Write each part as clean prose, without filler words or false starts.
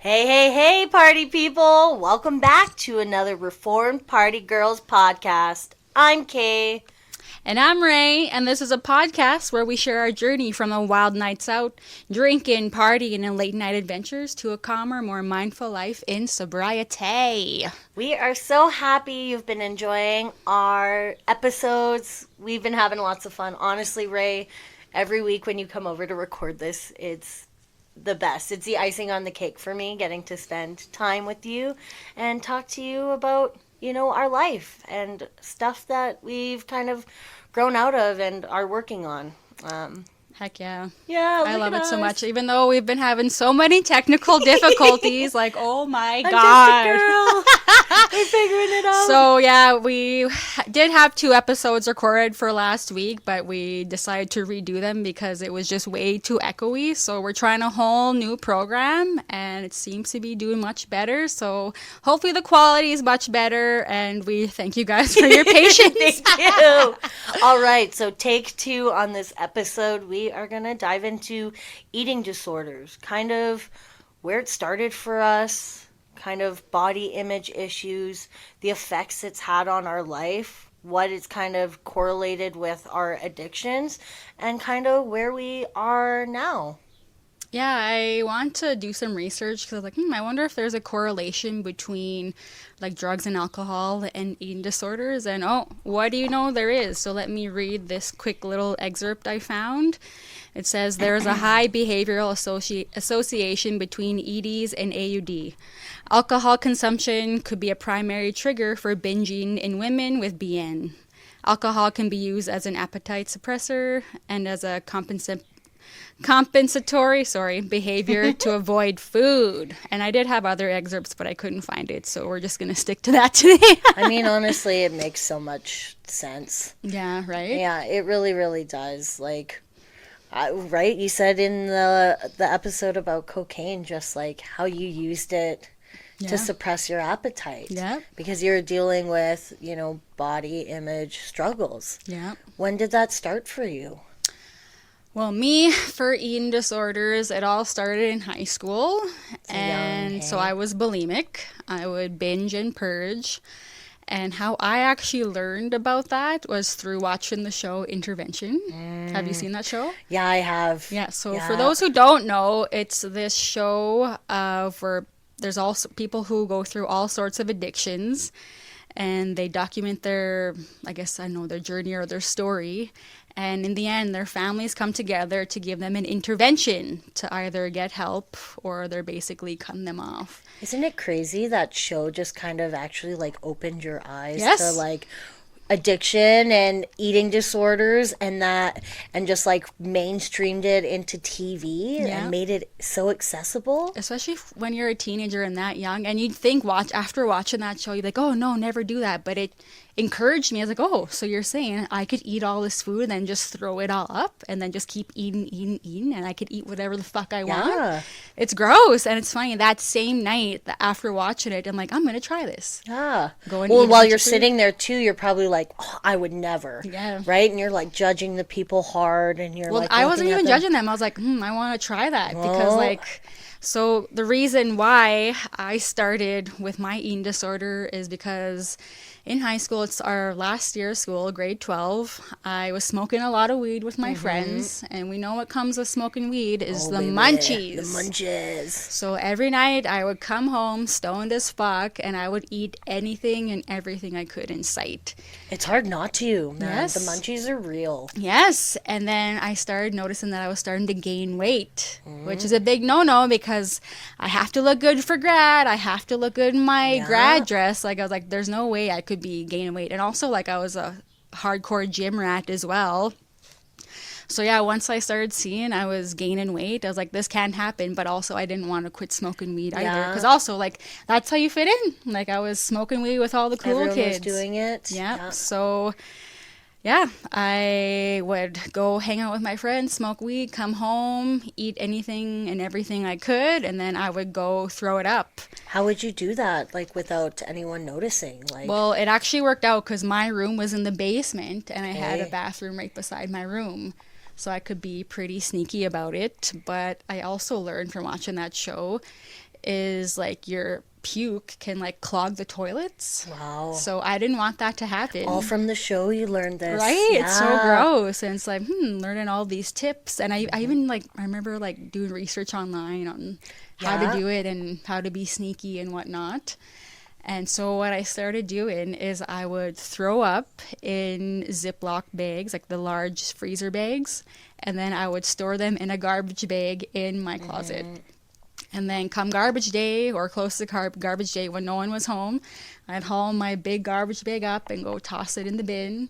Hey, hey, hey, party people! Welcome back to another Reformed Party Girls podcast. I'm Kay. And I'm Ray, and this is a podcast where we share our journey from the wild nights out, drinking, partying, and late night adventures to a calmer, more mindful life in sobriety. We are so happy you've been enjoying our episodes. We've been having lots of fun. Honestly, Ray, every week when you come over to record this, it's the best. It's the icing on the cake for me, getting to spend time with you and talk to you about, our life and stuff that we've kind of grown out of and are working on. Heck yeah. Yeah, I love it so us. much, even though we've been having so many technical difficulties. Like, oh my I'm God. just a girl. We're figuring it out. So, yeah, we did have 2 episodes recorded for last week, but we decided to redo them because it was just way too echoey. So, we're trying a whole new program, and it seems to be doing much better. So, hopefully, the quality is much better, and we thank you guys for your patience. Thank you. All right, so take 2 on this episode. We are going to dive into eating disorders, kind of where it started for us, kind of body image issues, the effects it's had on our life, what it's kind of correlated with our addictions, and kind of where we are now. Yeah, I want to do some research because I was like, I wonder if there's a correlation between like drugs and alcohol and eating disorders. And oh, what do you know? There is. So let me read this quick little excerpt I found. It says there is a high behavioral association between EDs and AUD. Alcohol consumption could be a primary trigger for binging in women with BN. Alcohol can be used as an appetite suppressor and as a compensatory behavior to avoid food. And I did have other excerpts, but I couldn't find it, so we're just going to stick to that today. I mean, honestly, it makes so much sense. Yeah, right? Yeah, it really, really does. Like, right? You said in the episode about cocaine, just like how you used it to suppress your appetite. Yeah. Because you're dealing with, body image struggles. Yeah. When did that start for you? Well, me, for eating disorders, it all started in high school. And so I was bulimic. I would binge and purge. And how I actually learned about that was through watching the show Intervention. Have you seen that show? Yeah, I have. Yeah, so for those who don't know, it's this show where there's also people who go through all sorts of addictions. And they document their journey or their story. And in the end, their families come together to give them an intervention to either get help or they're basically cutting them off. Isn't it crazy that show just kind of actually like opened your eyes Yes. to like addiction and eating disorders and just like mainstreamed it into TV and made it so accessible? Especially when you're a teenager and that young, and you'd think after watching that show, you'd like, oh no, never do that. But it encouraged me. I was like, oh, so you're saying I could eat all this food and then just throw it all up and then just keep eating, and I could eat whatever the fuck I want. It's gross, and it's funny. That same night after watching it, I'm like, I'm gonna try this. Yeah. Go and Well, eat while a bunch you're of food. sitting there too, you're probably like, oh, I would never. Yeah. Right? And you're like judging the people hard, and you're Well, like, I wasn't looking at even them. judging them. I was like, I want to try that because, Oh. so the reason why I started with my eating disorder is because in high school, it's our last year of school, grade 12. I was smoking a lot of weed with my friends, and we know what comes with smoking weed is Oh, the baby, munchies. The munchies. So every night I would come home stoned as fuck, and I would eat anything and everything I could in sight. It's hard not to, man. Yes. The munchies are real. Yes, and then I started noticing that I was starting to gain weight, which is a big no-no because I have to look good for grad. I have to look good in my grad dress. Like, I was like, there's no way I could be gaining weight. And also, like, I was a hardcore gym rat as well. So yeah, once I started seeing I was gaining weight, I was like, this can't happen. But also, I didn't want to quit smoking weed either. Because also, like, that's how you fit in. Like, I was smoking weed with all the cool Everyone kids. was doing it. Yep. So yeah, I would go hang out with my friends, smoke weed, come home, eat anything and everything I could, and then I would go throw it up. How would you do that, like, without anyone noticing? Like, Well, it actually worked out because my room was in the basement, and I had a bathroom right beside my room. So I could be pretty sneaky about it. But I also learned from watching that show is like your puke can like clog the toilets. Wow. So I didn't want that to happen. All from the show you learned this. Right? Yeah. It's so gross. And it's like, learning all these tips. And I even like, I remember like doing research online on how to do it and how to be sneaky and whatnot. And so what I started doing is I would throw up in Ziploc bags, like the large freezer bags, and then I would store them in a garbage bag in my closet. And then come garbage day or close to garbage day when no one was home, I'd haul my big garbage bag up and go toss it in the bin.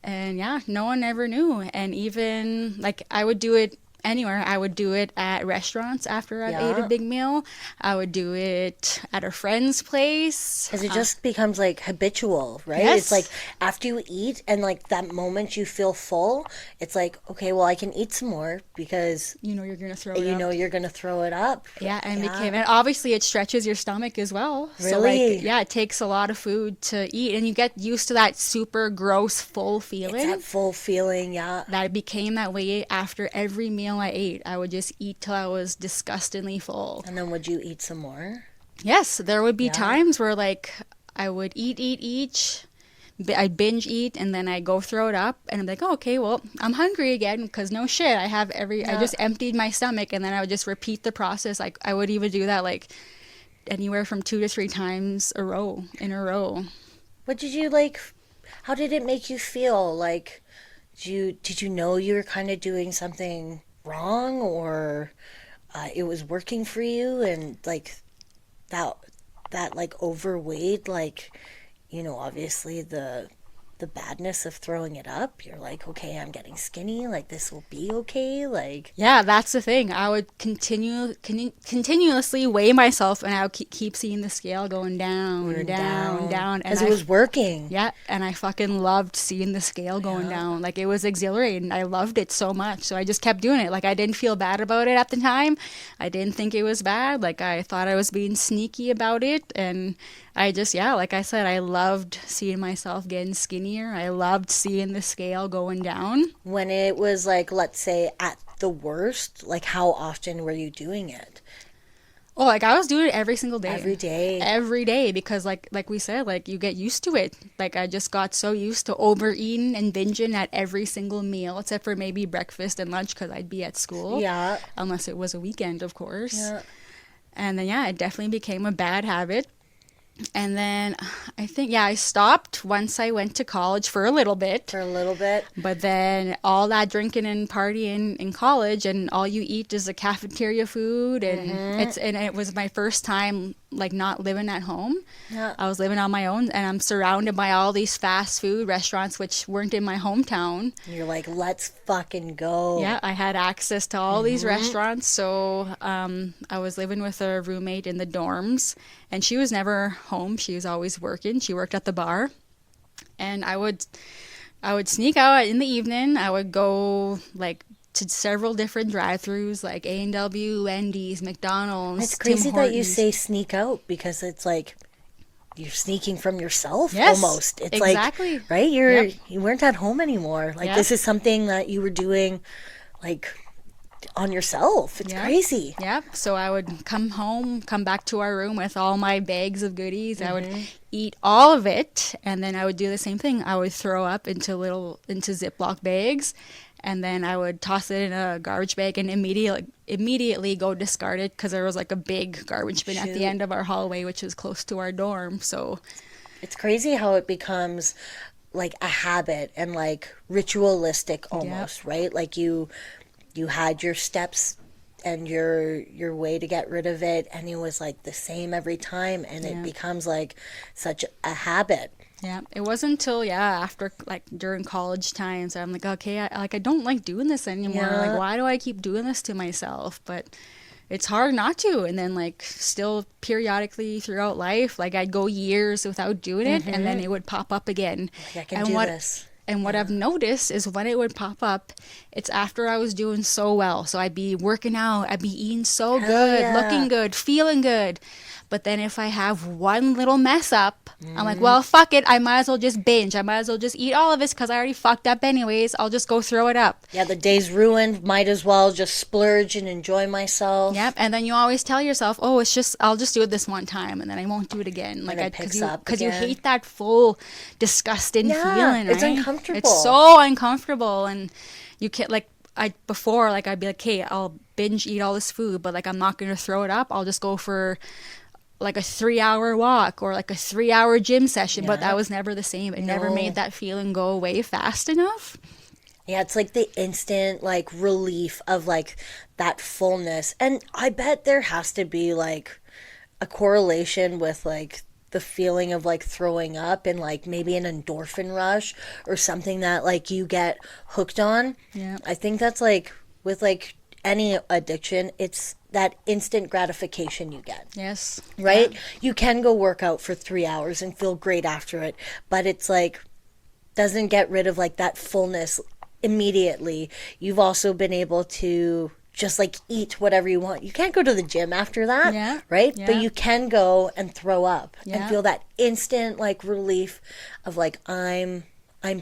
And yeah, no one ever knew. And even like I would do it anywhere. I would do it at restaurants after I've ate a big meal. I would do it at a friend's place. Because it just becomes like habitual, right? Yes. It's like after you eat and like that moment you feel full, it's like, okay, well, I can eat some more because you know you're going to throw it you up. know you're going to throw it up. Yeah, and and obviously it stretches your stomach as well. Really? So like, yeah, it takes a lot of food to eat, and you get used to that super gross full feeling. It's that full feeling, yeah. That it became that way after every meal I ate. I would just eat till I was disgustingly full. And then would you eat some more? Yes, there would be times where like I would eat, I'd binge eat, and then I'd go throw it up, and I'm like, oh, okay, well, I'm hungry again, because no shit, I just emptied my stomach, and then I would just repeat the process. Like I would even do that like anywhere from 2 to 3 times in a row. What did you like? How did it make you feel? Like, did you know you were kind of doing something wrong, or it was working for you, and like that like overweight, like, you know, obviously the badness of throwing it up, you're like, okay, I'm getting skinny, like this will be okay, like. Yeah, that's the thing. I would continuously weigh myself, and I would keep seeing the scale going down. Because it was working. Yeah, and I fucking loved seeing the scale going down. Like, it was exhilarating. I loved it so much, so I just kept doing it. Like, I didn't feel bad about it at the time. I didn't think it was bad. Like, I thought I was being sneaky about it, and I just, like I said, I loved seeing myself getting skinnier. I loved seeing the scale going down. When it was like, let's say at the worst, like how often were you doing it? Oh, like I was doing it every single day. Every day, because like we said, like you get used to it. Like I just got so used to overeating and binging at every single meal, except for maybe breakfast and lunch, because I'd be at school. Yeah. Unless it was a weekend, of course. Yeah. And then it definitely became a bad habit. And then I think, I stopped once I went to college for a little bit. But then all that drinking and partying in college, and all you eat is the cafeteria food. And it was my first time, like, not living at home. Yeah. I was living on my own, and I'm surrounded by all these fast food restaurants, which weren't in my hometown. And you're like, let's fucking go. Yeah, I had access to all these restaurants. So I was living with a roommate in the dorms, and she was never home. She was always working. She worked at the bar. And I would sneak out in the evening. I would go like to several different drive-thrus, like A&W, Wendy's, McDonald's. It's crazy Tim that you Hortons. say sneak out, because it's like you're sneaking from yourself. Yes, almost. It's exactly. like, right? You weren't at home anymore. Like, this is something that you were doing, like, on yourself. It's crazy. Yeah. So I would come home, come back to our room with all my bags of goodies. I would eat all of it, and then I would do the same thing. I would throw up into Ziploc bags, and then I would toss it in a garbage bag and immediately go discard it, because there was like a big garbage bin at the end of our hallway, which was close to our dorm. So it's crazy how it becomes like a habit and like ritualistic almost, right? Like you had your steps and your way to get rid of it, and it was like the same every time, and it becomes like such a habit. Yeah, it wasn't until after, like, during college times, I'm like, okay, I don't like doing this anymore. Like, why do I keep doing this to myself? But it's hard not to. And then, like, still periodically throughout life, like, I'd go years without doing it, and then it would pop up again. Like, I can do this. And what I've noticed is when it would pop up, it's after I was doing so well. So I'd be working out, I'd be eating so good, looking good, feeling good. But then if I have one little mess up, I'm like, well, fuck it. I might as well just binge. I might as well just eat all of this because I already fucked up anyways. I'll just go throw it up. Yeah, the day's ruined. Might as well just splurge and enjoy myself. Yep. And then you always tell yourself, oh, I'll just do it this one time and then I won't do it again. Like, because you hate that full disgusting feeling, right? It's uncomfortable. It's so uncomfortable. And you can't, like, I'd be like, hey, I'll binge eat all this food, but like, I'm not going to throw it up. I'll just go for like a 3-hour walk or like a 3-hour gym session. But that was never the same. It never made that feeling go away fast enough. Yeah, it's like the instant like relief of like that fullness. And I bet there has to be like a correlation with like the feeling of like throwing up and like maybe an endorphin rush or something that like you get hooked on. Yeah. I think that's like with like any addiction, it's that instant gratification you get. Yes. Right? Yeah. You can go work out for 3 hours and feel great after it, but it's like doesn't get rid of like that fullness immediately. You've also been able to just like eat whatever you want. You can't go to the gym after that, right? Yeah. But you can go and throw up and Yeah. feel that instant like relief of like I'm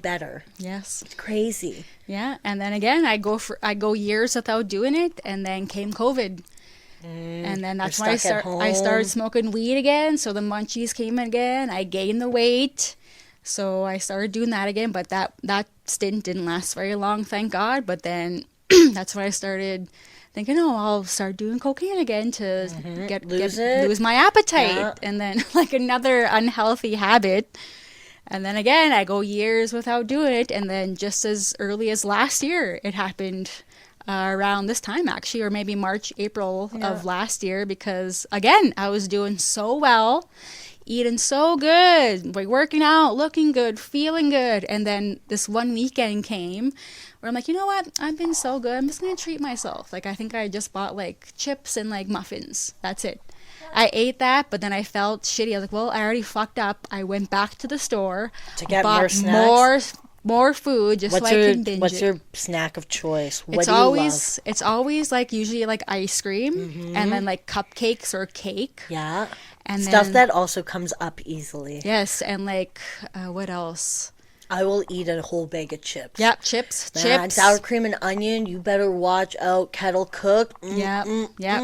better. Yes. It's crazy. Yeah. And then again, I go years without doing it, and then came COVID. And then that's when I started smoking weed again. So the munchies came again. I gained the weight. So I started doing that again, but that stint didn't last very long, thank God. But then that's when I started thinking, oh, I'll start doing cocaine again to lose my appetite. Yeah. And then like another unhealthy habit. And then again, I go years without doing it. And then just as early as last year, it happened around this time actually, or maybe March, April of last year, because again, I was doing so well, eating so good, like working out, looking good, feeling good. And then this one weekend came where I'm like, you know what? I've been so good. I'm just going to treat myself. Like, I think I just bought like chips and like muffins. That's it. I ate that, but then I felt shitty. I was like, well, I already fucked up. I went back to the store To get bought more snacks? more food just so I can binge What's it. your snack of choice? What It's do you always love? it's always like usually like ice cream and then like cupcakes or cake. Yeah. And Stuff then, that also comes up easily. yes, and like what else? I will eat a whole bag of chips. Yep, chips. Man, sour cream and onion, you better watch out. Kettle cooked. Yeah,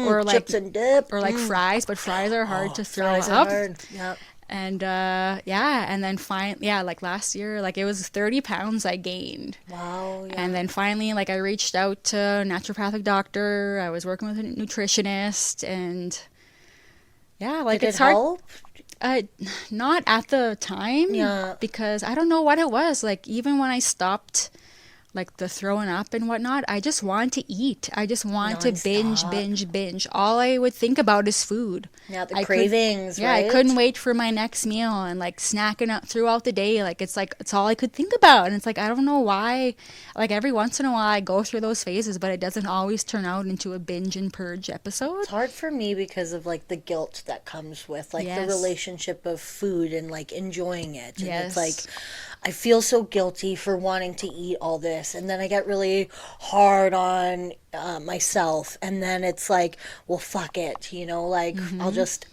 or like chips and dip. or like fries, but fries are hard to throw Fries up. are hard. Yep. And and then like last year, like it was 30 pounds I gained. Wow. Yeah. And then finally, like I reached out to a naturopathic doctor. I was working with a nutritionist, and yeah, like Did it's it hard. help? Not at the time. Yeah. Because I don't know what it was. Like even when I stopped, like the throwing up and whatnot, I just wanted to eat. I just wanted to Nonstop. binge. All I would think about is food. Yeah, the I could- cravings, Yeah, right? I couldn't wait for my next meal and like snacking up throughout the day. Like it's all I could think about. And it's like I don't know why. Like every once in a while I go through those phases, but it doesn't always turn out into a binge and purge episode. It's hard for me because of like the guilt that comes with like the Yes. relationship of food and like enjoying it. And Yes. it's like I feel so guilty for wanting to eat all this, and then I get really hard on myself, and then it's like, well, fuck it, like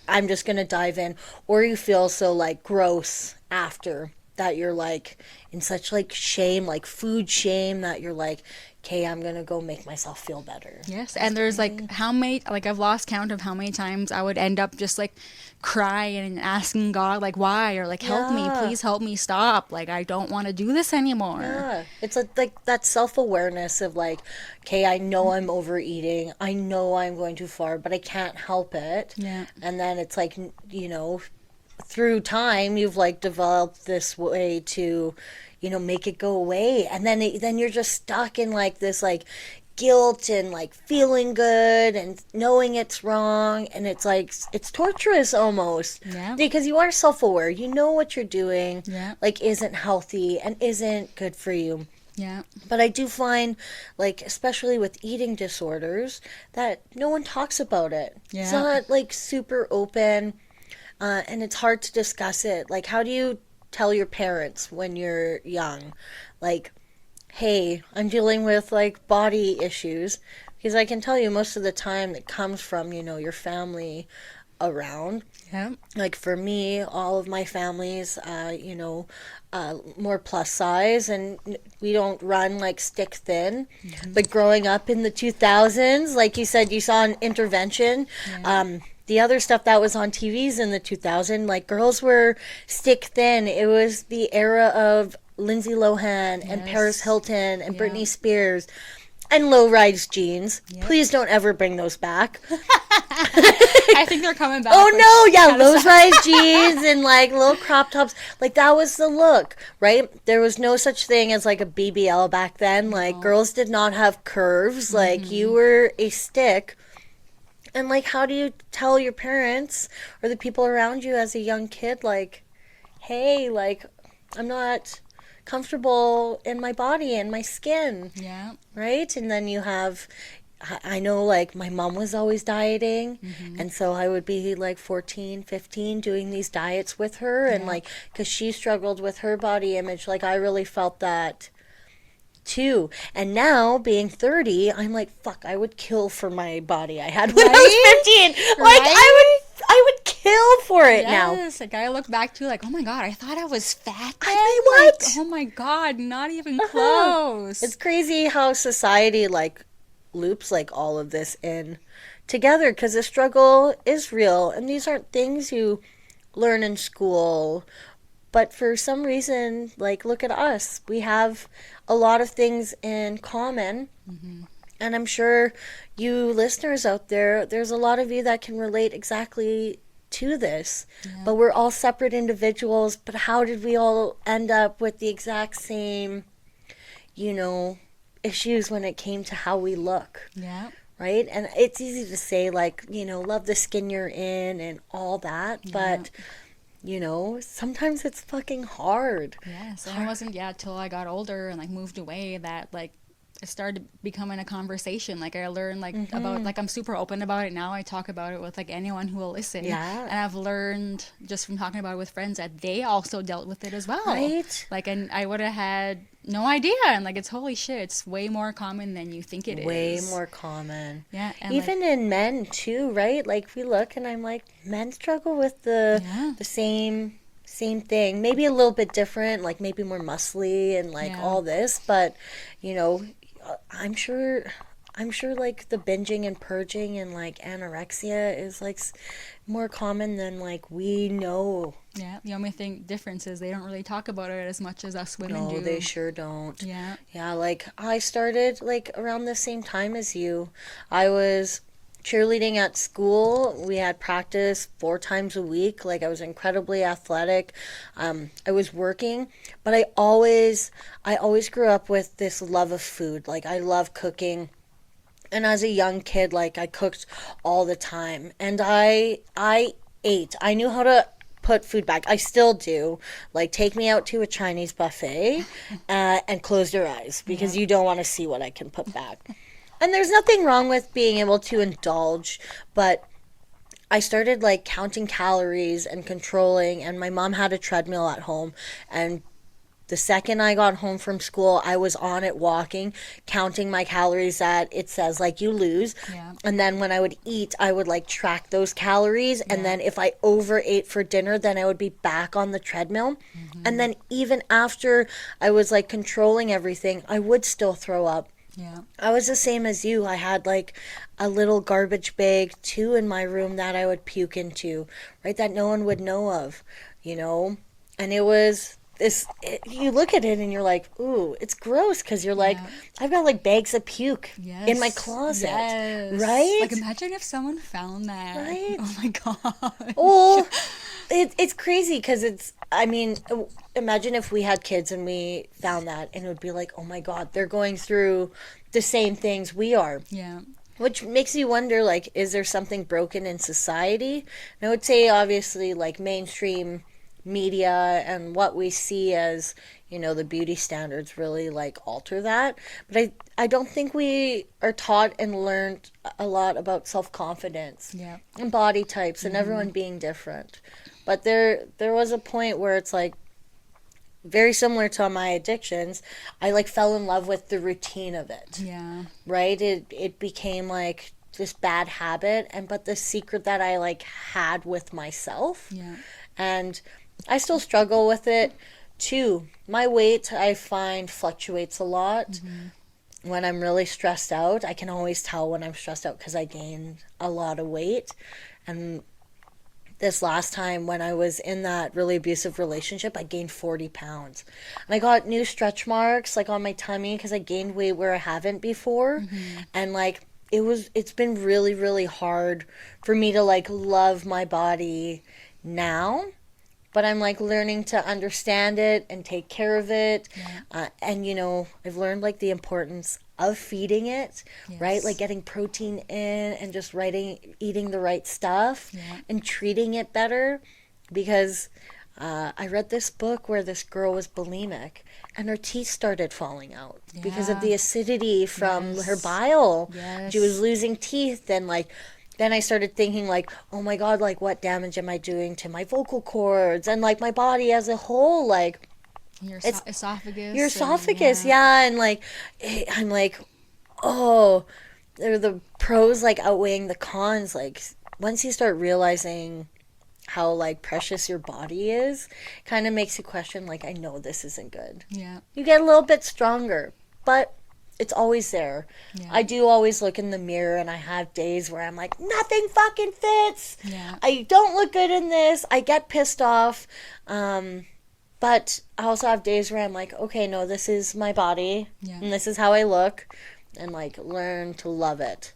I'm just gonna dive in, or you feel so like gross after that you're like in such like shame, like food shame, that you're like, okay, I'm gonna go make myself feel better. Yes, and there's like I've lost count of how many times I would end up just like crying and asking God like why, or like help me, Yeah. please help me stop. Like I don't want to do this anymore. Yeah, it's like that self-awareness of like, okay, I know I'm overeating, I know I'm going too far, but I can't help it. Yeah. And then it's like, through time you've like developed this way to, make it go away, and then you're just stuck in like this like guilt and like feeling good and knowing it's wrong, and it's like it's torturous almost. Yeah. Because you are self-aware, you know what you're doing Yeah. like isn't healthy and isn't good for you. Yeah. But I do find, like, especially with eating disorders, that no one talks about it. Yeah. It's not, like, super open, and it's hard to discuss it. Like, how do you tell your parents when you're young, like, hey, I'm dealing with, like, body issues? Because I can tell you most of the time it comes from, your family around. Yeah. Like for me, all of my family's, more plus size, and we don't run like stick thin. But growing up in the 2000s, like you said, you saw an intervention. Yeah. The other stuff that was on TVs in the 2000s, like girls were stick thin. It was the era of Lindsay Lohan and Paris Yes. Hilton and Yeah. Britney Spears and low-rise jeans. Yep. Please don't ever bring those back. I think they're coming back. Oh which no, yeah, kinda sucks. low-rise jeans and like little crop tops. Like that was the look, right? There was no such thing as like a BBL back then. Like girls did not have curves. Like you were a stick. And like how do you tell your parents or the people around you as a young kid like, "Hey, like I'm not comfortable in my body and my skin." Yeah. Right? And then you have, I know like my mom was always dieting. And so I would be like 14, 15 doing these diets with her. And Yeah. like, because she struggled with her body image, like I really felt that too. And now being 30, I'm like, fuck, I would kill for my body I had when I was 15. Like Right? I would kill for it now. Yes, like I look back to like, oh my god, I thought I was fat then. what? Like, oh my god, not even close. It's crazy how society like loops like all of this in together because the struggle is real and these aren't things you learn in school. But for some reason, like look at us. We have a lot of things in common. And I'm sure you listeners out there, there's a lot of you that can relate exactly to this. But we're all separate individuals. But how did we all end up with the exact same, issues when it came to how we look? Yeah. Right? And it's easy to say, like, love the skin you're in and all that. But, sometimes it's fucking hard. Yes, and it wasn't till I got older and like moved away that like it started becoming a conversation. Like I learned like about like I'm super open about it now. I talk about it with like anyone who will listen. Yeah. And I've learned just from talking about it with friends that they also dealt with it as well. Right? Like and I would have had no idea. And like it's holy shit, it's way more common than you think it is. Way more common. Yeah. And Even in men too, right? Like we look and I'm like, men struggle with the same thing. Maybe a little bit different, like maybe more muscly and like all this, but I'm sure like the binging and purging and like anorexia is like more common than like we know. yeah, the only thing difference is they don't really talk about it as much as us women do. No, they sure don't. Yeah. Yeah, like I started like around the same time as you. I was cheerleading at school. We had practice 4 times a week. Like I was incredibly athletic. I was working, but I always grew up with this love of food. Like I love cooking. And as a young kid, like I cooked all the time, and I ate. I knew how to put food back. I still do. Like take me out to a Chinese buffet and close your eyes because you don't want to see what I can put back. And there's nothing wrong with being able to indulge, but I started like counting calories and controlling, and my mom had a treadmill at home, and the second I got home from school, I was on it walking, counting my calories that it says like you lose. Yeah. And then when I would eat, I would like track those calories. And then if I overate for dinner, then I would be back on the treadmill. And then even after I was like controlling everything, I would still throw up. Yeah. I was the same as you. I had like a little garbage bag too in my room that I would puke into, right? That no one would know of, And it was you look at it and you're like, ooh, it's gross because you're like, I've got like bags of puke in my closet, right? Like imagine if someone found that. Right? Oh my god. Oh, it's crazy because imagine if we had kids and we found that and it would be like, oh my god, they're going through the same things we are. Yeah. Which makes you wonder, like, is there something broken in society? And I would say, obviously, like, mainstream media and what we see as, the beauty standards really, like, alter that. But I don't think we are taught and learned a lot about self-confidence and body types and everyone being different. But there was a point where it's, like, very similar to my addictions, I, like, fell in love with the routine of it. Yeah. Right? It became, like, this bad habit, but the secret that I like had with myself. Yeah. And I still struggle with it too. My weight, I find, fluctuates a lot. When I'm really stressed out, I can always tell when I'm stressed out because I gain a lot of weight. And this last time when I was in that really abusive relationship, I gained 40 pounds. And I got new stretch marks like on my tummy because I gained weight where I haven't before. And like it's been really, really hard for me to like love my body now. But I'm like learning to understand it and take care of it. And you know, I've learned like the importance of feeding it, right? Like getting protein in and just eating the right stuff and treating it better. Because I read this book where this girl was bulimic and her teeth started falling out because of the acidity from her bile. She was losing teeth, and like then I started thinking like, oh my God, like what damage am I doing to my vocal cords and like my body as a whole? Like Your esophagus. Your esophagus, and like I'm like, oh, they're the pros like outweighing the cons. Like once you start realizing how like precious your body is, kind of makes you question like, I know this isn't good. You get a little bit stronger, but it's always there. I do always look in the mirror, and I have days where I'm like, nothing fucking fits. I don't look good in this. I get pissed off. But I also have days where I'm like, okay, no, this is my body, and this is how I look, and like learn to love it.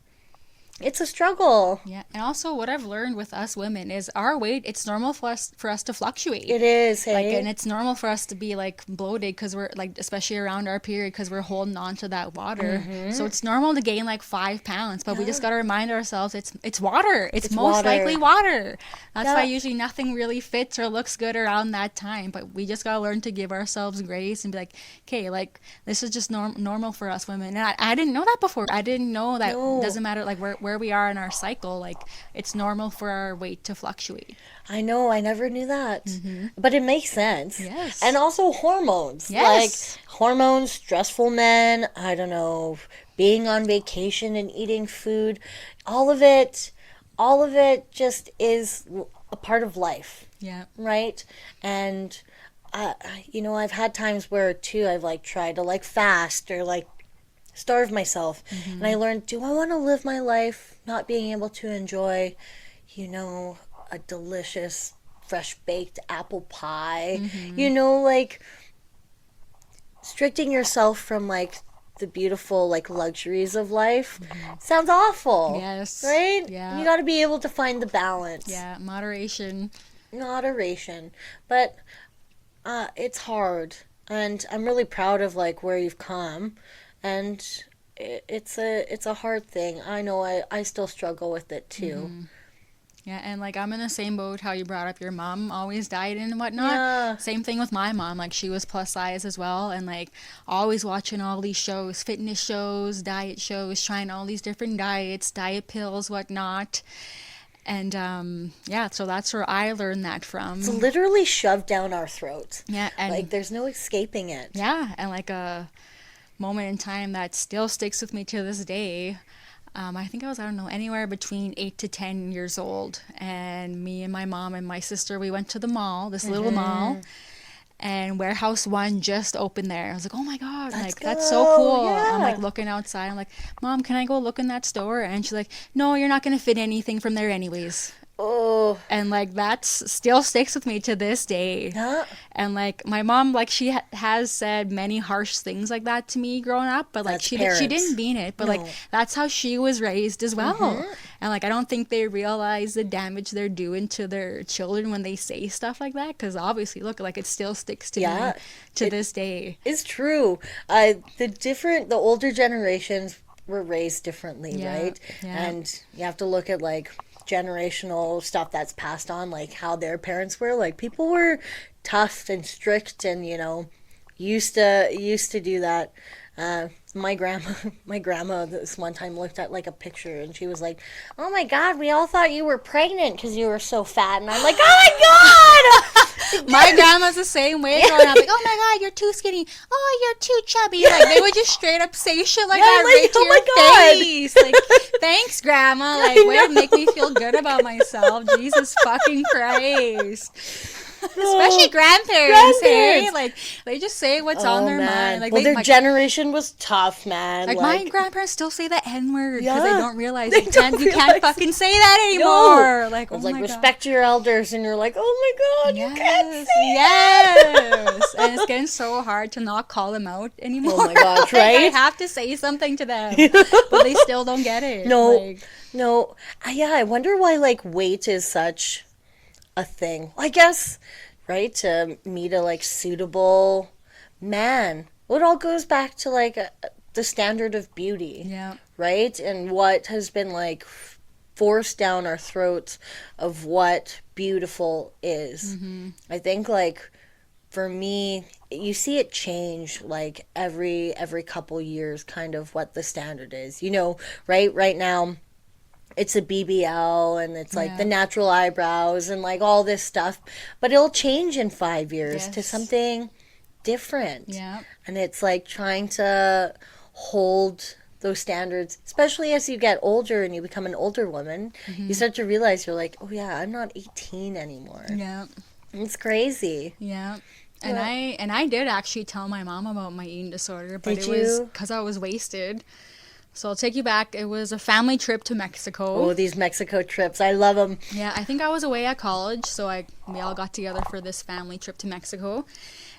It's a struggle. And also what I've learned with us women is our weight, it's normal for us to fluctuate. It is, hey? Like, and it's normal for us to be like bloated because we're like, especially around our period, because we're holding on to that water. So it's normal to gain like 5 pounds, but we just got to remind ourselves it's water. It's most likely water. That's why usually nothing really fits or looks good around that time. But we just got to learn to give ourselves grace and be like, okay, like this is just normal for us women. And I didn't know that before. I didn't know that it doesn't matter like where we are in our cycle, like it's normal for our weight to fluctuate. I know, I never knew that. But it makes sense. And also hormones. Like hormones, stressful men, I don't know, being on vacation and eating food, all of it just is a part of life. Right? And you know, I've had times where too I've like tried to like fast or like starve myself. And I learned, do I want to live my life not being able to enjoy, you know, a delicious fresh baked apple pie? You know, like restricting yourself from like the beautiful like luxuries of life sounds awful. Right? You got to be able to find the balance. Moderation. But it's hard, and I'm really proud of like where you've come. And it's a hard thing. I know I still struggle with it too. And like I'm in the same boat how you brought up your mom always dieting and whatnot. Same thing with my mom. Like she was plus size as well, and like always watching all these shows, fitness shows, diet shows, trying all these different diets, diet pills, whatnot. And so that's where I learned that from. It's literally shoved down our throats. And like there's no escaping it. And like a moment in time that still sticks with me to this day. I think I was, anywhere between 8 to 10 years old, and me and my mom and my sister, we went to the mall, this little mall, and Warehouse 1 just opened there. I was like, oh my God, that's so cool. I'm like looking outside, I'm like, Mom, can I go look in that store? And she's like, no, you're not going to fit anything from there anyways. And like that still sticks with me to this day. And like my mom, like she has said many harsh things like that to me growing up, but like she didn't mean it, but like that's how she was raised as well. And like I don't think they realize the damage they're doing to their children when they say stuff like that, because obviously look, like it still sticks to me to this day. It's true. The older generations were raised differently, right? And you have to look at like generational stuff that's passed on, like how their parents were. Like people were tough and strict, and you know, used to do that. My grandma this one time looked at like a picture, and she was like, oh my God, we all thought you were pregnant because you were so fat. And I'm like, oh my God, My grandma's the same way growing up. Like, oh my God, you're too skinny. Oh, you're too chubby. Like, they would just straight up say shit like that right to your face. Like, thanks, Grandma. Like, way to make me feel good about myself. Jesus fucking Christ. Especially grandparents, hey? Like, they just say what's on their mind. Like, well, their generation was tough, man. Like, my grandparents still say the N-word because they don't realize you can't fucking say that anymore. No. Like, oh my God. Respect your elders, and you're like, oh my God, you can't say yes. And it's getting so hard to not call them out anymore. Oh my gosh, right? I have to say something to them, but they still don't get it. No. Yeah, I wonder why, like, weight is such a thing. I guess, right, to meet a, like, suitable man. Well, it all goes back to, like, the standard of beauty. Yeah. Right? And what has been, like, forced down our throats of what beautiful is. Mm-hmm. I think, like, for me, you see it change, like, every couple years, kind of what the standard is. You know, right now, it's a BBL, and it's like the natural eyebrows and like all this stuff, but it'll change in 5 years to something different. Yeah. And it's like trying to hold those standards, especially as you get older and you become an older woman. Mm-hmm. You start to realize you're like, oh yeah, I'm not 18 anymore. Yeah. It's crazy. Yeah. And I did actually tell my mom about my eating disorder, but it was because I was wasted. So I'll take you back. It was a family trip to Mexico. Oh, these Mexico trips. I love them. Yeah, I think I was away at college, so we all got together for this family trip to Mexico.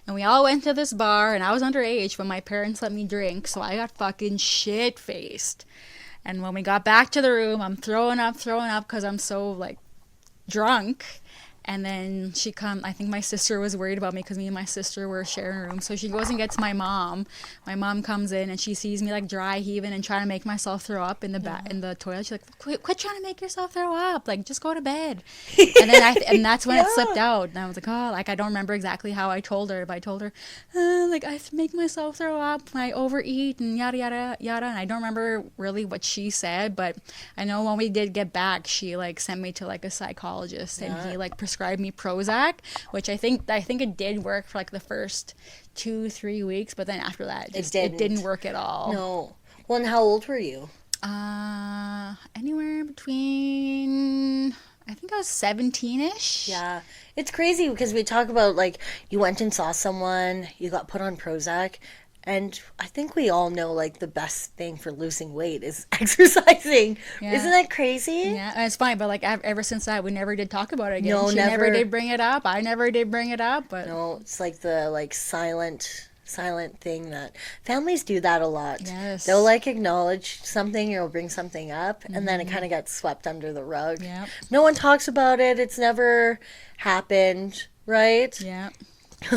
And we all went to this bar, and I was underage, but my parents let me drink, so I got fucking shit-faced. And when we got back to the room, I'm throwing up because I'm so, like, drunk. And then I think my sister was worried about me because me and my sister were sharing a room. So she goes and gets my mom. My mom comes in and she sees me like dry heaving and trying to make myself throw up in the toilet. She's like, quit trying to make yourself throw up. Like, just go to bed. And then and that's when it slipped out. And I was like, oh, like, I don't remember exactly how I told her. But I told her, like, I make myself throw up. I overeat and yada, yada, yada. And I don't remember really what she said. But I know when we did get back, she, like, sent me to, like, a psychologist. And he, like, prescribed me Prozac, which I think it did work for like the first 2-3 weeks, but then after that it didn't work at all. No. Well, and how old were you? Anywhere between, I think I was 17-ish. Yeah. It's crazy because we talk about, like, you went and saw someone, you got put on Prozac, and I think we all know, like, the best thing for losing weight is exercising. Yeah. Isn't that crazy? Yeah, and it's funny, but, like, ever since that, we never did talk about it again. No, she never did bring it up. I never did bring it up, but... No, it's like the, like, silent thing that... Families do that a lot. Yes. They'll, like, acknowledge something or bring something up, and then it kind of gets swept under the rug. Yeah. No one talks about it. It's never happened, right? Yeah.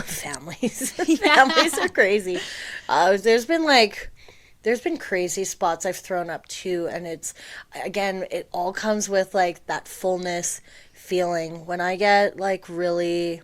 Families. Families are crazy. There's been crazy spots I've thrown up too, and it's, again, it all comes with like that fullness feeling. When I get like really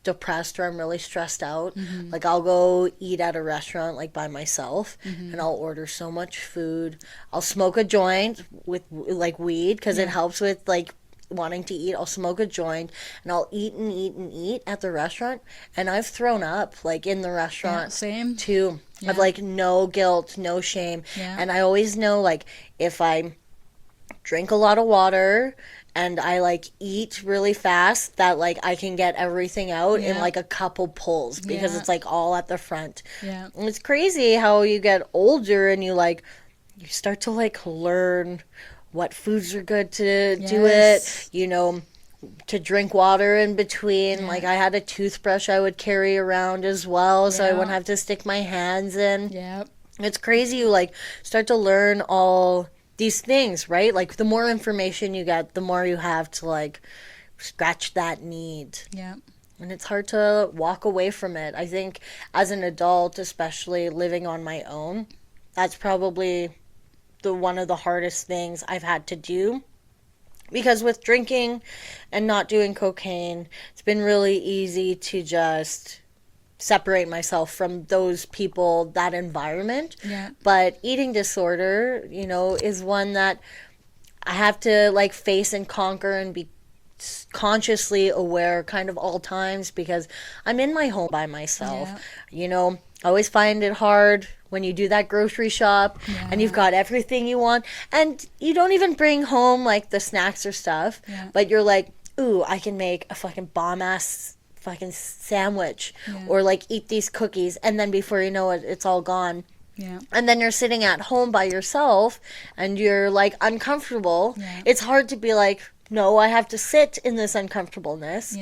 depressed or I'm really stressed out, like I'll go eat at a restaurant like by myself, and I'll order so much food. I'll smoke a joint with like weed because it helps with like wanting to eat. I'll smoke a joint and I'll eat and eat and eat at the restaurant, and I've thrown up like in the restaurant same too. I've like no guilt, no shame, and I always know like if I drink a lot of water and I like eat really fast, that like I can get everything out in like a couple pulls because it's like all at the front. And it's crazy how you get older and you start to like learn what foods are good to do it, you know, to drink water in between. Yeah. Like I had a toothbrush I would carry around as well, so I wouldn't have to stick my hands in. Yep. It's crazy. You like start to learn all these things, right? Like the more information you get, the more you have to like scratch that need. Yeah. And it's hard to walk away from it. I think as an adult, especially living on my own, that's probably one of the hardest things I've had to do, because with drinking and not doing cocaine, it's been really easy to just separate myself from those people, that environment. But eating disorder, you know, is one that I have to like face and conquer and be consciously aware kind of all times because I'm in my home by myself. Yeah. You know, I always find it hard when you do that grocery shop and you've got everything you want and you don't even bring home like the snacks or stuff, but you're like, ooh, I can make a fucking bomb ass fucking sandwich or like eat these cookies, and then before you know it, it's all gone. Yeah. And then you're sitting at home by yourself and you're like uncomfortable. It's hard to be like, no, I have to sit in this uncomfortableness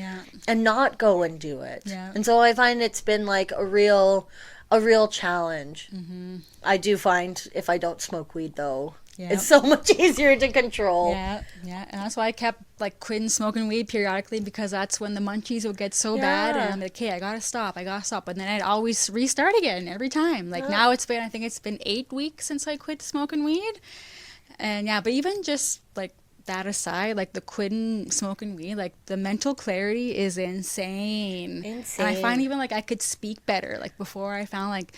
and not go and do it. And so I find it's been like a real challenge. I do find if I don't smoke weed though, it's so much easier to control. Yeah. And that's why I kept like quitting smoking weed periodically, because that's when the munchies would get so bad, and I'm like, okay, I gotta stop. And then I'd always restart again every time. Like now I think it's been 8 weeks since I quit smoking weed. And but even just like that aside, like the quitting smoking weed, like the mental clarity is insane. And I find even like I could speak better. Like before I found like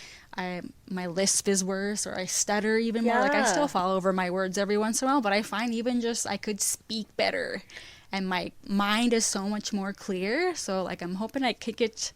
my lisp is worse, or I stutter even more. Like I still fall over my words every once in a while, but I find even just I could speak better, and my mind is so much more clear. So like I'm hoping I kick it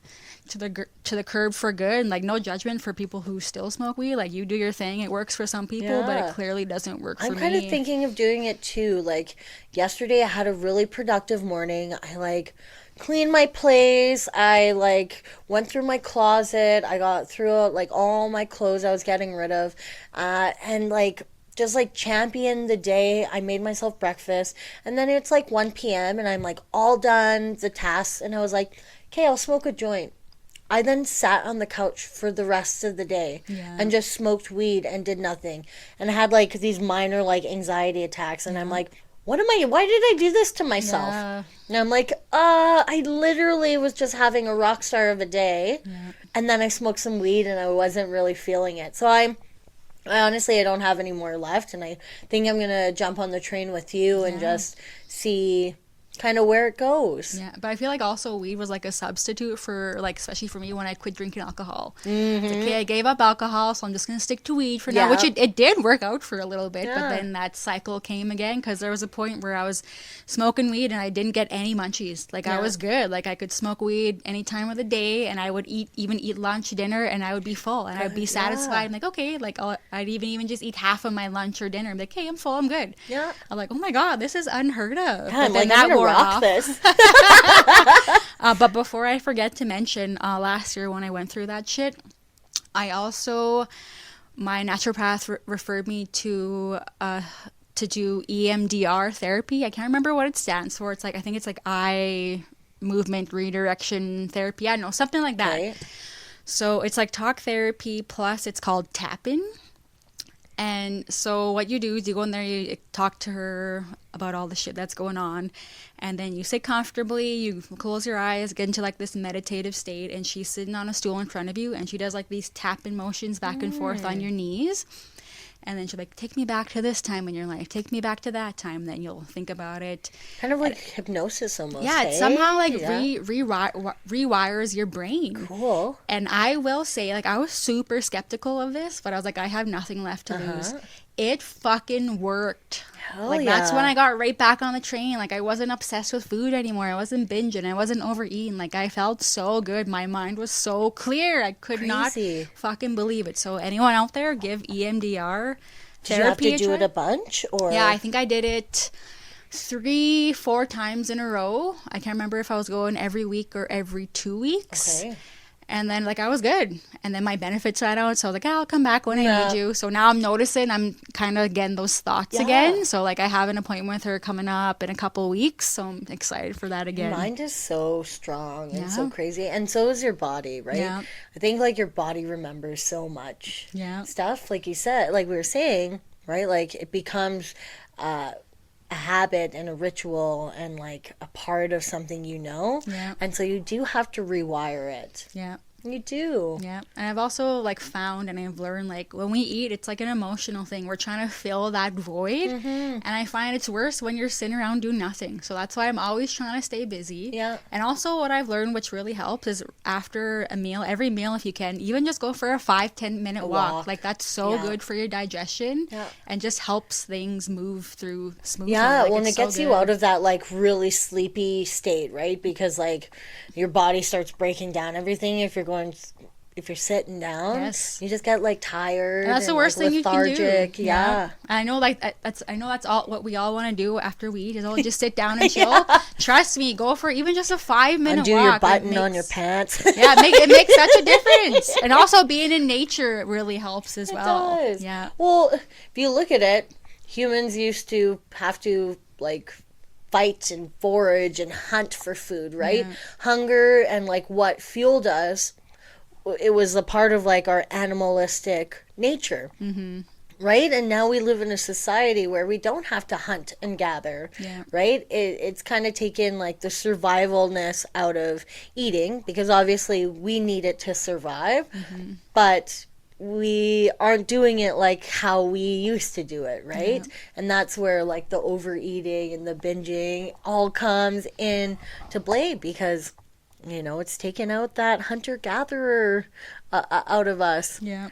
to the curb for good, and like no judgment for people who still smoke weed. Like you do your thing, it works for some people, but it clearly doesn't work for me. I'm kind of thinking of doing it too. Like yesterday I had a really productive morning. I like cleaned my place. I like went through my closet. I got through like all my clothes I was getting rid of, and like just like championed the day. I made myself breakfast, and then it's like 1 p.m. and I'm like all done the tasks, and I was like, okay, I'll smoke a joint. I then sat on the couch for the rest of the day and just smoked weed and did nothing, and I had like these minor like anxiety attacks, and I'm like, why did I do this to myself? And I'm like, I literally was just having a rock star of a day, and then I smoked some weed and I wasn't really feeling it. So I honestly, I don't have any more left, and I think I'm going to jump on the train with you and just see kind of where it goes. Yeah, but I feel like also weed was like a substitute for, like, especially for me when I quit drinking alcohol. It's like, okay, I gave up alcohol, so I'm just gonna stick to weed for now, which it did work out for a little bit, but then that cycle came again, because there was a point where I was smoking weed and I didn't get any munchies. Like I was good. Like I could smoke weed any time of the day, and I would even eat lunch, dinner, and I would be full, and I'd be satisfied. I'm like, okay, like I'd even just eat half of my lunch or dinner. I'm like, hey, I'm full, I'm good. I'm like, oh my god, this is unheard of. I'm like, I'm gonna rock this. But before I forget to mention, last year when I went through that shit, my naturopath referred me to do EMDR therapy. I can't remember what it stands for. It's like, I think it's like eye movement redirection therapy. I don't know, something like that. Right. So it's like talk therapy, plus it's called tapping. And so what you do is you go in there, you talk to her about all the shit that's going on, and then you sit comfortably, you close your eyes, get into like this meditative state, and she's sitting on a stool in front of you, and she does like these tapping motions back and forth on your knees. And then she'll like, take me back to this time in your life, take me back to that time. Then you'll think about it. Kind of like hypnosis almost. Yeah, it somehow like rewires your brain. Cool. And I will say, like, I was super skeptical of this, but I was like, I have nothing left to lose. It fucking worked. Hell like, that's when I got right back on the train. Like, I wasn't obsessed with food anymore. I wasn't binging. I wasn't overeating. Like, I felt so good. My mind was so clear. I could not fucking believe it. So, anyone out there, give EMDR therapy Did you have to do it a bunch? Or? Yeah, I think I did it 3-4 times in a row. I can't remember if I was going every week or every 2 weeks. Okay. And then, like, I was good. And then my benefits ran out, so I was like, I'll come back when I need you. So now I'm noticing I'm kind of getting those thoughts again. So, like, I have an appointment with her coming up in a couple weeks, so I'm excited for that again. Your mind is so strong and so crazy. And so is your body, right? Yeah. I think, like, your body remembers so much stuff. Like you said, like we were saying, right? Like, it becomes a habit and a ritual and like a part of something, and so you do have to rewire it. You do. Yeah. And I've also like found and I've learned like when we eat, it's like an emotional thing. We're trying to fill that void. And I find it's worse when you're sitting around doing nothing. So that's why I'm always trying to stay busy. Yeah. And also what I've learned, which really helps, is after a meal, every meal if you can, even just go for a 5-10 minute walk. Like that's so good for your digestion and just helps things move through smoothly. Yeah, Like, well, and it so gets you good. out of that like really sleepy state, right? Because like your body starts breaking down everything if you're sitting down. Yes. You just get like tired. And that's the worst like, thing you can do. lethargic. Yeah. I know, like that's all what we all want to do after we eat is all just sit down and chill. Trust me, go for even just a 5-minute Undo walk. your button on your pants. Yeah, it makes such a difference. And also being in nature really helps as well. It does. Yeah. Well, if you look at it, humans used to have to like fight and forage and hunt for food, right? Hunger and like what fueled us, it was a part of like our animalistic nature. Right? And now we live in a society where we don't have to hunt and gather, right? It's kind of taken like the survivalness out of eating because obviously we need it to survive, but we aren't doing it like how we used to do it, right? And that's where like the overeating and the binging all comes in to play because, you know, it's taken out that hunter-gatherer out of us. Yeah.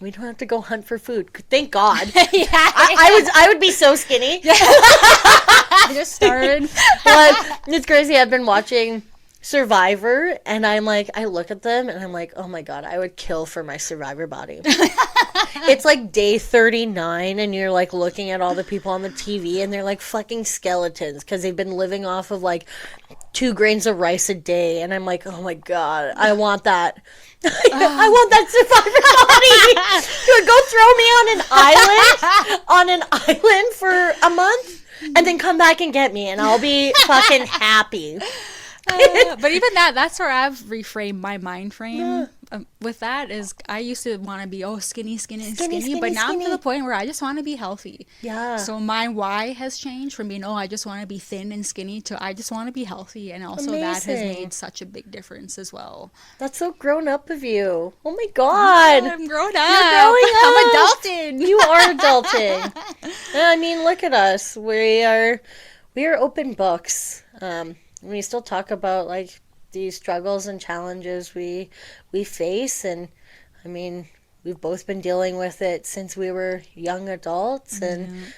We don't have to go hunt for food. Thank God. I would be so skinny. I just started. But it's crazy. I've been watching Survivor, and I'm like, I look at them, and I'm like, oh my God, I would kill for my Survivor body. It's like day 39, and you're like looking at all the people on the TV, and they're like fucking skeletons because they've been living off of like 2 grains of rice a day, and I'm like, oh my God, I want that. I want that Survivor body. You would go throw me on an island for a month, and then come back and get me, and I'll be fucking happy. But even that's where I've reframed my mind frame with that is I used to want to be skinny, but now I'm to the point where I just want to be healthy. Yeah. So my why has changed from being I just want to be thin and skinny to I just want to be healthy, and also that has made such a big difference as well. That's so grown up of you. Oh my God. I'm grown up. You're growing up. I'm adulting. You are adulting. I mean, look at us. We are open books. We still talk about like these struggles and challenges we face, and I mean we've both been dealing with it since we were young adults, and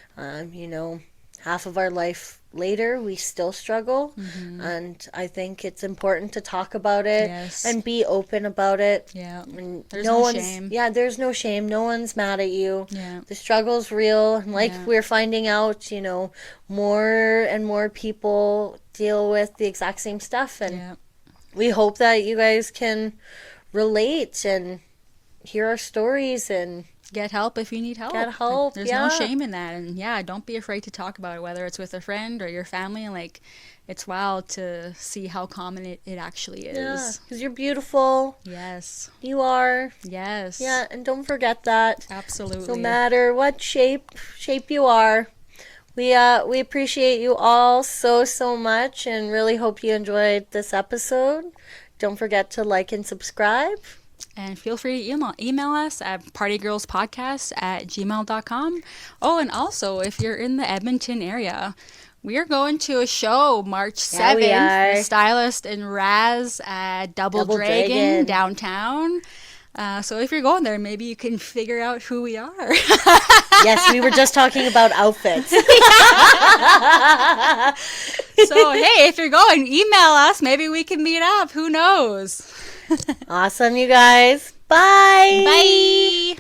you know, half of our life later we still struggle, and I think it's important to talk about it and be open about it. And there's no shame. There's no shame. No one's mad at you. The struggle's real, and like we're finding out, you know, more and more people deal with the exact same stuff, and we hope that you guys can relate and hear our stories and get help if you need help. Get help. There's no shame in that, and don't be afraid to talk about it, whether it's with a friend or your family. Like, it's wild to see how common it actually is. Because you're beautiful. Yes. You are. Yes. Yeah, and don't forget that. Absolutely. No matter what shape you are. We appreciate you all so much, and really hope you enjoyed this episode. Don't forget to like and subscribe. And feel free to email us at partygirlspodcast@gmail.com. Oh, and also, if you're in the Edmonton area, we are going to a show March 7th. The Stylist and Raz at Double Dragon downtown. So if you're going there, maybe you can figure out who we are. Yes, we were just talking about outfits. So, hey, if you're going, email us. Maybe we can meet up. Who knows? Awesome, you guys. Bye. Bye.